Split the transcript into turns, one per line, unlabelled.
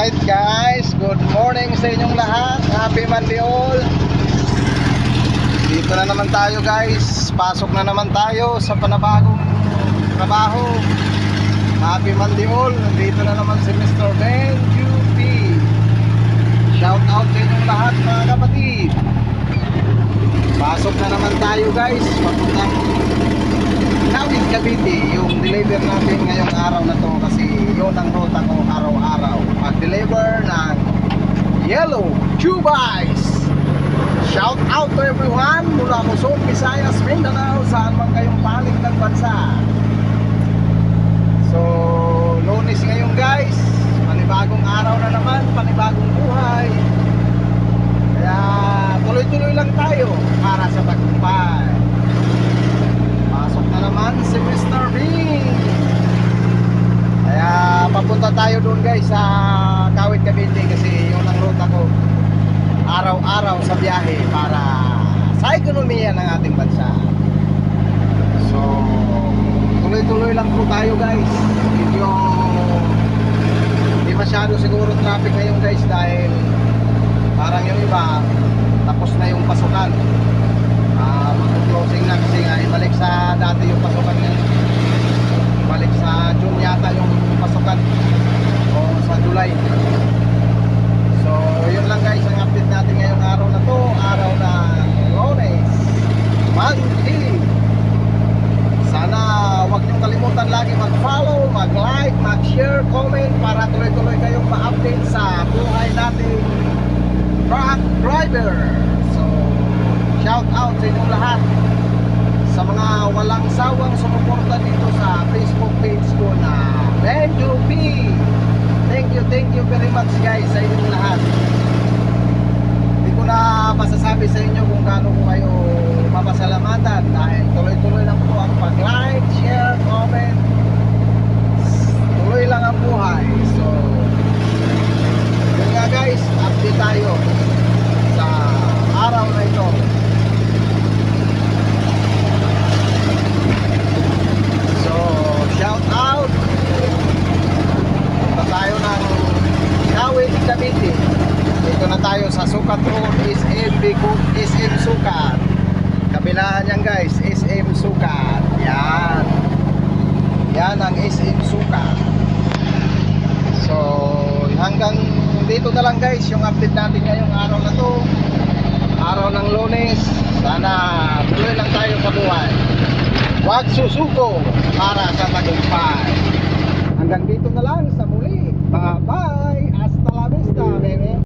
Alright guys, good morning sa inyong lahat. Happy Monday all. Dito na naman tayo guys. Pasok na naman tayo sa panabagong trabaho. Happy Monday all. Dito na naman si Mr. Ben UP. Shout out sa inyong lahat mga kapatid. Pasok na naman tayo guys. Papuntang Kawit Cavite. Yung deliver natin ngayong araw na to kasi yun ang ruta ko araw-araw. Mag-deliver ng yellow tube ice. Shout out to everyone mula Luzon, Visayas, Mindanao, saan man kayong panig ng bansa. So, Lunes ngayon guys, panibagong araw na naman, panibagong buhay. Kaya tuloy-tuloy lang tayo para sa tagumpay. Pasok na naman si Mr. Bean. Kaya papunta tayo doon guys sa Kawit Cavite kasi yun ang ruta ko araw-araw sa biyahe para sa ekonomiya ng ating bansa. So tuloy-tuloy lang po tayo guys. Medyo hindi masyado siguro traffic ngayon guys dahil parang yung iba tapos na yung pasukan. Mag-closing na kasi nga ibalik sa dati yung pasukan ngayon. Balik sa June yata yung pasukan o sa July. So yun lang guys ang update natin ngayong araw na to, araw na Lunes Monday. Sana wag niyong kalimutan lagi mag-follow, mag-like, mag-share, comment para tuloy-tuloy kayong ma-update sa buhay natin truck driver. So shout out sa inyong lahat sa mga walang sawang sumuporta dito sa Facebook page ko na Ben UP. Thank you very much guys sa inyong lahat. Hindi ko na masasabi sa inyo kung gaano ko kayo mapasalamatan dahil tuloy-tuloy lang po ang pag-like, share, comment. Tuloy lang ang buhay. So yun nga guys, update tayo sa araw na ito. Shout out. Punta tayo ng Kawit Cavite. Dito na tayo sa Sukat Road, SM Sukat. Kabilaan yan guys, SM Sukat. Yan. Yan ang SM Sukat. So hanggang dito na lang guys yung update natin ngayong araw na to. Araw ng Lunes. Sana tuloy lang tayo sa buhay. Huwag susuko para sa tagumpay. Hanggang dito na lang sa muli. Bye-bye!